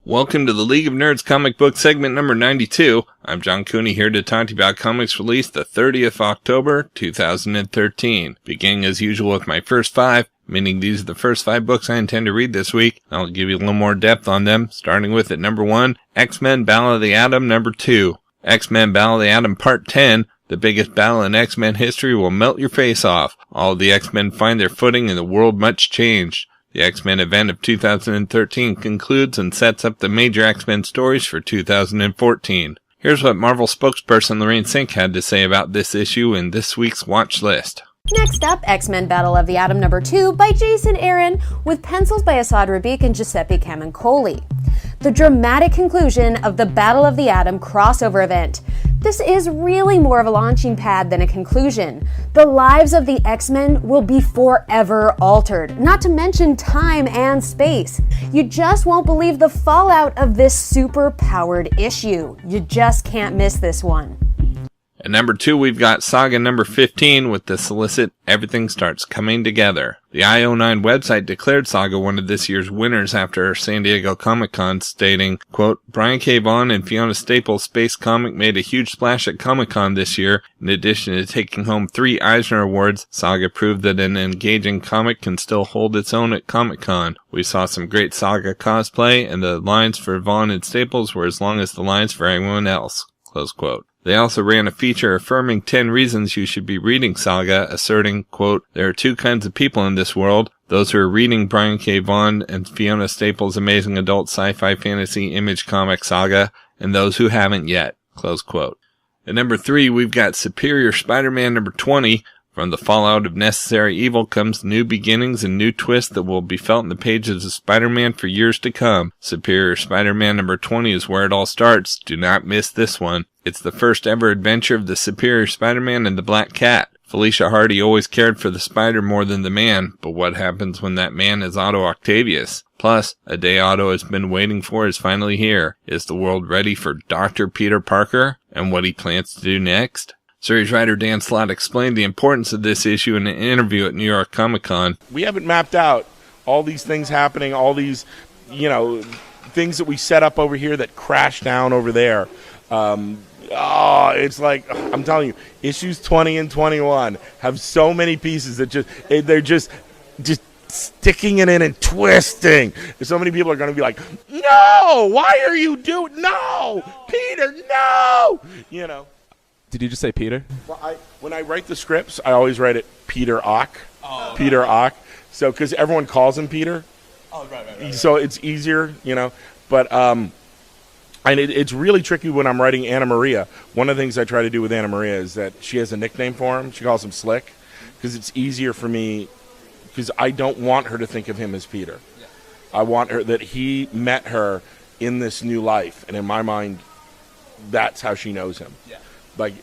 Welcome to the League of Nerds comic book segment number 92. I'm John Cooney here to talk to you about comics released the 30th of October, 2013. Beginning as usual with my first five, meaning these are the first 5 books I intend to read this week. I'll give you a little more depth on them, starting with at number 1, X-Men Battle of the Atom number 2. X-Men Battle of the Atom Part 10, the biggest battle in X-Men history will melt your face off. All of the X-Men find their footing and the world much changed. The X-Men event of 2013 concludes and sets up the major X-Men stories for 2014. Here's what Marvel spokesperson Lorraine Sink had to say about this issue in this week's watch list. Next up, X-Men Battle of the Atom number 2 by Jason Aaron, with pencils by Asad Rabiq and Giuseppe Camuncoli. The dramatic conclusion of the Battle of the Atom crossover event. This is really more of a launching pad than a conclusion. The lives of the X-Men will be forever altered, not to mention time and space. You just won't believe the fallout of this super-powered issue. You just can't miss this one. At number 2, we've got Saga number 15 with the solicit Everything Starts Coming Together. The IO9 website declared Saga one of this year's winners after San Diego Comic-Con, stating, quote, Brian K. Vaughan and Fiona Staples' space comic made a huge splash at Comic-Con this year. In addition to taking home 3 Eisner Awards, Saga proved that an engaging comic can still hold its own at Comic-Con. We saw some great Saga cosplay, and the lines for Vaughan and Staples were as long as the lines for everyone else, close quote. They also ran a feature affirming 10 reasons you should be reading Saga, asserting, quote, there are 2 kinds of people in this world, those who are reading Brian K. Vaughan and Fiona Staples' amazing adult sci-fi fantasy image comic Saga, and those who haven't yet, close quote. At number 3, we've got Superior Spider-Man number 20. From the fallout of Necessary Evil comes new beginnings and new twists that will be felt in the pages of Spider-Man for years to come. Superior Spider-Man number 20 is where it all starts. Do not miss this one. It's the first ever adventure of the Superior Spider-Man and the Black Cat. Felicia Hardy always cared for the spider more than the man, but what happens when that man is Otto Octavius? Plus, a day Otto has been waiting for is finally here. Is the world ready for Dr. Peter Parker and what he plans to do next? Series writer Dan Slott explained the importance of this issue in an interview at New York Comic Con. We haven't mapped out all these things happening, all these, things that we set up over here that crash down over there. It's like, I'm telling you, issues 20 and 21 have so many pieces that they're just sticking it in and twisting. So many people are going to be like, no, why are you doing, no, Peter, no, Did you just say Peter? Well, when I write the scripts, I always write it Peter Ock. Oh, Peter Ock. So, because everyone calls him Peter. Oh, right. So it's easier, But and it's really tricky when I'm writing Anna Maria. One of the things I try to do with Anna Maria is that she has a nickname for him. She calls him Slick, because it's easier for me, because I don't want her to think of him as Peter. Yeah. I want her that he met her in this new life, and in my mind, that's how she knows him. Yeah.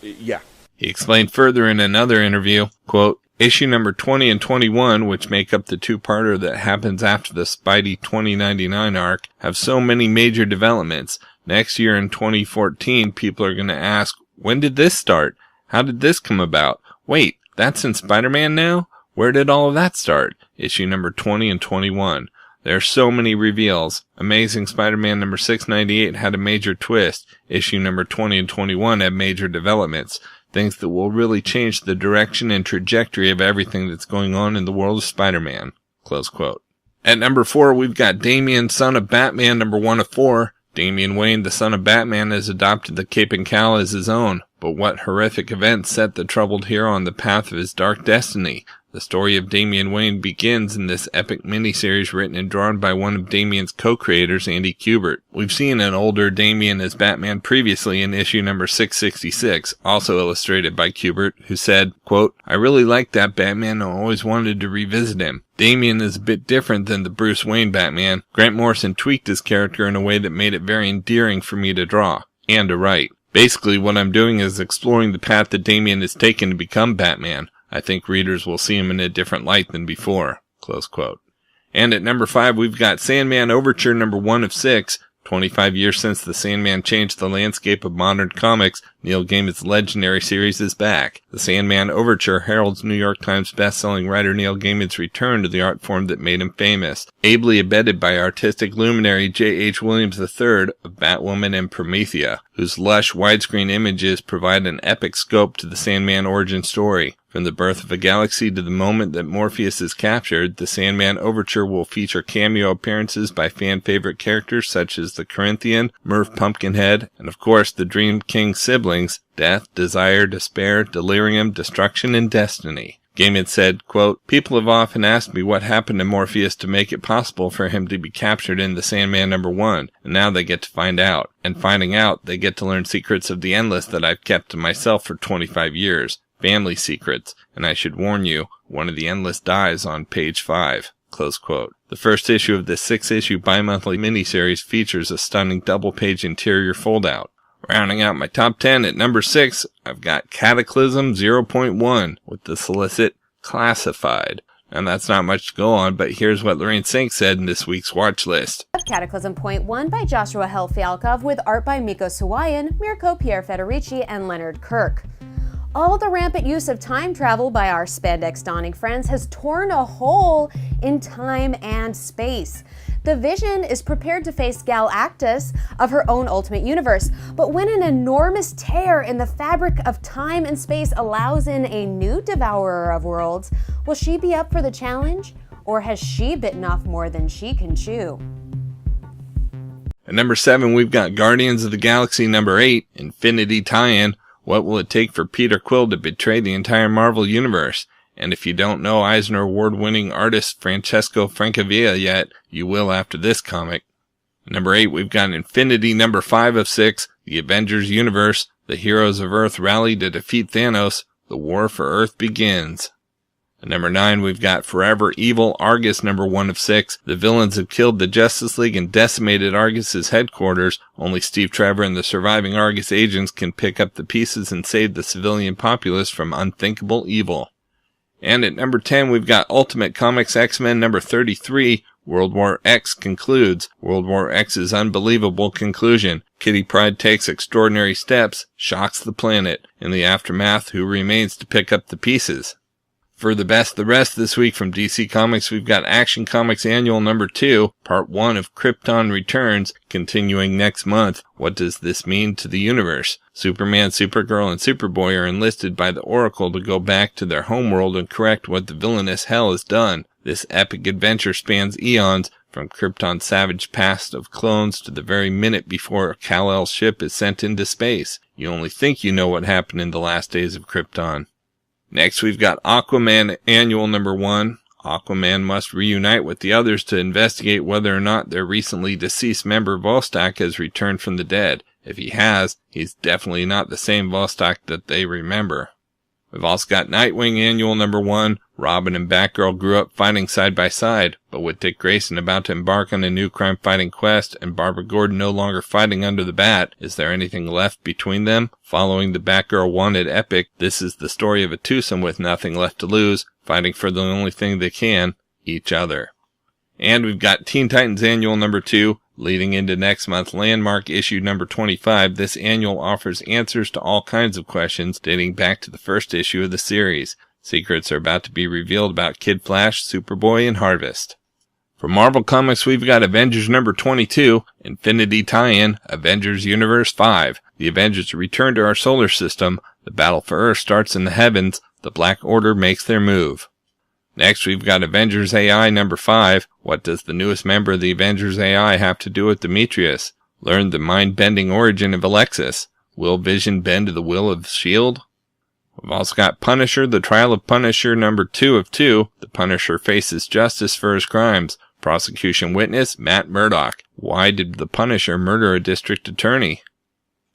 Yeah. He explained further in another interview, quote, issue number 20 and 21, which make up the 2-parter that happens after the Spidey 2099 arc, have so many major developments. Next year in 2014, people are going to ask, when did this start? How did this come about? Wait, that's in Spider-Man now? Where did all of that start? Issue number 20 and 21. There are so many reveals. Amazing Spider-Man number 698 had a major twist. Issue number 20 and 21 had major developments. Things that will really change the direction and trajectory of everything that's going on in the world of Spider-Man. Close quote. At number 4, we've got Damian Son of Batman number 1 of 4. Damian Wayne, the son of Batman, has adopted the Cape and Cowl as his own. But what horrific events set the troubled hero on the path of his dark destiny? The story of Damian Wayne begins in this epic miniseries written and drawn by one of Damian's co-creators, Andy Kubert. We've seen an older Damian as Batman previously in issue number 666, also illustrated by Kubert, who said, quote, I really liked that Batman and always wanted to revisit him. Damian is a bit different than the Bruce Wayne Batman. Grant Morrison tweaked his character in a way that made it very endearing for me to draw, and to write. Basically, what I'm doing is exploring the path that Damian has taken to become Batman. I think readers will see him in a different light than before. Close quote. And at number 5, we've got Sandman Overture number 1 of 6. 25 years since the Sandman changed the landscape of modern comics, Neil Gaiman's legendary series is back. The Sandman Overture heralds New York Times best-selling writer Neil Gaiman's return to the art form that made him famous. Ably abetted by artistic luminary J.H. Williams III of Batwoman and Promethea, whose lush widescreen images provide an epic scope to the Sandman origin story. From the birth of a galaxy to the moment that Morpheus is captured, the Sandman Overture will feature cameo appearances by fan-favorite characters such as the Corinthian, Murph Pumpkinhead, and of course the Dream King siblings, Death, Desire, Despair, Delirium, Destruction, and Destiny. Gaiman said, quote, "People have often asked me what happened to Morpheus to make it possible for him to be captured in the Sandman #1, and now they get to find out. And finding out, they get to learn secrets of the Endless that I've kept to myself for 25 years. Family secrets, and I should warn you, one of the Endless dies on page 5. Close quote. The first issue of this 6-issue bi-monthly miniseries features a stunning double-page interior fold-out. Rounding out my top 10 at number 6, I've got Cataclysm 0.1 with the solicit Classified. And that's not much to go on, but here's what Lorraine Sink said in this week's watch list. Cataclysm .1 by Joshua Helfialkov with art by Miko Sawayan, Mirko Pierre Federici, and Leonard Kirk. All the rampant use of time travel by our spandex-donning friends has torn a hole in time and space. The Vision is prepared to face Galactus of her own Ultimate Universe, but when an enormous tear in the fabric of time and space allows in a new Devourer of Worlds, will she be up for the challenge, or has she bitten off more than she can chew? At number 7, we've got Guardians of the Galaxy number 8, Infinity Tie-In. What will it take for Peter Quill to betray the entire Marvel Universe? And if you don't know Eisner Award-winning artist Francesco Francavilla yet, you will after this comic. At number 8, we've got Infinity number 5 of 6, The Avengers Universe. The heroes of Earth rally to defeat Thanos. The war for Earth begins. At number 9, we've got Forever Evil Argus number 1 of 6. The villains have killed the Justice League and decimated Argus's headquarters. Only Steve Trevor and the surviving Argus agents can pick up the pieces and save the civilian populace from unthinkable evil. And at number 10, we've got Ultimate Comics X-Men number 33. World War X concludes. World War X's unbelievable conclusion. Kitty Pryde takes extraordinary steps, shocks the planet. In the aftermath, who remains to pick up the pieces? For the rest this week from DC Comics, we've got Action Comics Annual number 2, Part 1 of Krypton Returns, continuing next month. What does this mean to the universe? Superman, Supergirl, and Superboy are enlisted by the Oracle to go back to their homeworld and correct what the villainous Hell has done. This epic adventure spans eons, from Krypton's savage past of clones to the very minute before Kal-El's ship is sent into space. You only think you know what happened in the last days of Krypton. Next, we've got Aquaman Annual number 1. Aquaman must reunite with the others to investigate whether or not their recently deceased member Vostok has returned from the dead. If he has, he's definitely not the same Vostok that they remember. We've also got Nightwing Annual number 1. Robin and Batgirl grew up fighting side by side, but with Dick Grayson about to embark on a new crime-fighting quest and Barbara Gordon no longer fighting under the bat, is there anything left between them? Following the Batgirl Wanted epic, this is the story of a twosome with nothing left to lose, fighting for the only thing they can, each other. And we've got Teen Titans Annual number 2. Leading into next month, Landmark issue number 25, this annual offers answers to all kinds of questions dating back to the first issue of the series. Secrets are about to be revealed about Kid Flash, Superboy, and Harvest. For Marvel Comics, we've got Avengers number 22, Infinity Tie-In, Avengers Universe 5. The Avengers return to our solar system. The battle for Earth starts in the heavens. The Black Order makes their move. Next, we've got Avengers A.I. number 5. What does the newest member of the Avengers A.I. have to do with Demetrius? Learn the mind-bending origin of Alexis. Will Vision bend to the will of S.H.I.E.L.D.? We've also got Punisher, The Trial of Punisher number 2 of 2. The Punisher faces justice for his crimes. Prosecution witness, Matt Murdock. Why did the Punisher murder a district attorney?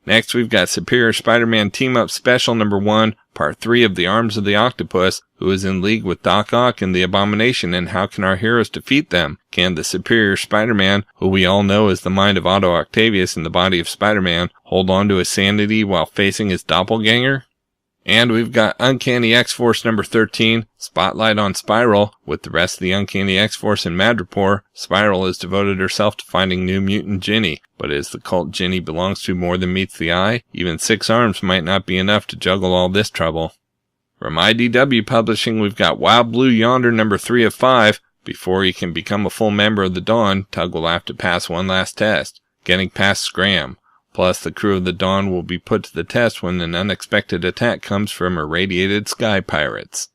Next, we've got Superior Spider-Man Team-Up Special number 1, Part 3 of The Arms of the Octopus. Who is in league with Doc Ock and the Abomination, and how can our heroes defeat them? Can the Superior Spider-Man, who we all know is the mind of Otto Octavius in the body of Spider-Man, hold on to his sanity while facing his doppelganger? And we've got Uncanny X-Force number 13, Spotlight on Spiral. With the rest of the Uncanny X-Force in Madripoor, Spiral has devoted herself to finding new mutant Ginny. But as the cult Ginny belongs to more than meets the eye, even 6 arms might not be enough to juggle all this trouble. From IDW Publishing, we've got Wild Blue Yonder number 3 of 5. Before he can become a full member of the Dawn, Tug will have to pass one last test, getting past Scram. Plus, the crew of the Dawn will be put to the test when an unexpected attack comes from irradiated sky pirates.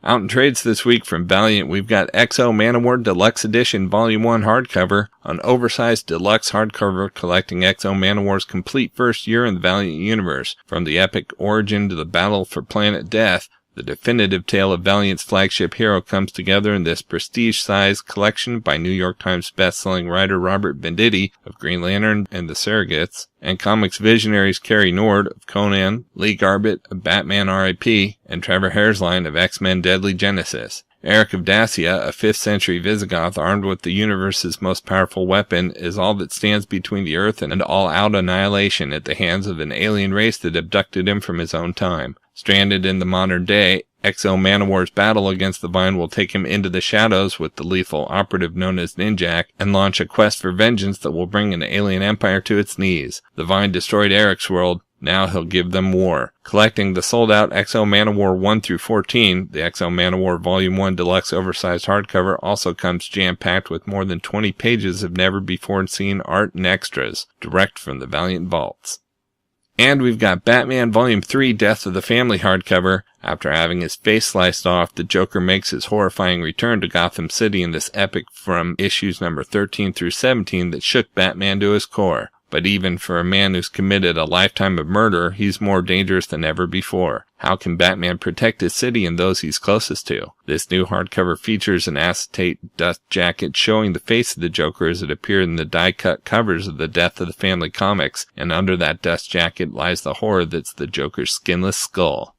Out in trades this week from Valiant, we've got XO Manowar Deluxe Edition Volume 1 hardcover, an oversized deluxe hardcover collecting XO Manowar's complete first year in the Valiant universe, from the epic origin to the battle for Planet Death. The definitive tale of Valiant's flagship hero comes together in this prestige-sized collection by New York Times best-selling writer Robert Venditti of Green Lantern and the Surrogates, and comics visionaries Cary Nord of Conan, Lee Garbett of Batman R.I.P., and Trevor Haresline of X-Men Deadly Genesis. Eric of Dacia, a 5th century Visigoth armed with the universe's most powerful weapon, is all that stands between the Earth and all-out annihilation at the hands of an alien race that abducted him from his own time. Stranded in the modern day, XO Manowar's battle against the Vine will take him into the shadows with the lethal operative known as Ninjak and launch a quest for vengeance that will bring an alien empire to its knees. The Vine destroyed Eric's world. Now he'll give them war. Collecting the sold-out XO Manowar 1 through 14, the XO Manowar Volume 1 Deluxe Oversized Hardcover also comes jam-packed with more than 20 pages of never-before-seen art and extras, direct from the Valiant vaults. And we've got Batman Volume 3 Death of the Family hardcover. After having his face sliced off, the Joker makes his horrifying return to Gotham City in this epic from issues number 13 through 17 that shook Batman to his core. But even for a man who's committed a lifetime of murder, he's more dangerous than ever before. How can Batman protect his city and those he's closest to? This new hardcover features an acetate dust jacket showing the face of the Joker as it appeared in the die-cut covers of the Death of the Family comics, and under that dust jacket lies the horror that's the Joker's skinless skull.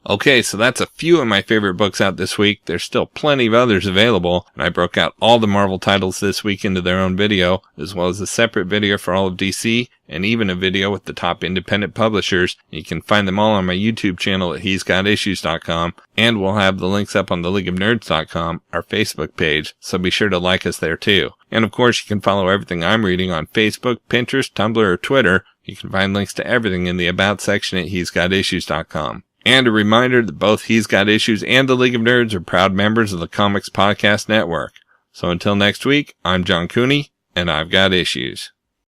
Okay, so that's a few of my favorite books out this week. There's still plenty of others available, and I broke out all the Marvel titles this week into their own video, as well as a separate video for all of DC, and even a video with the top independent publishers. You can find them all on my YouTube channel at he'sgotissues.com, and we'll have the links up on theleagueofnerds.com, our Facebook page, so be sure to like us there too. And of course, you can follow everything I'm reading on Facebook, Pinterest, Tumblr, or Twitter. You can find links to everything in the About section at he'sgotissues.com. And a reminder that both He's Got Issues and the League of Nerds are proud members of the Comics Podcast Network. So until next week, I'm John Cooney, and I've got issues.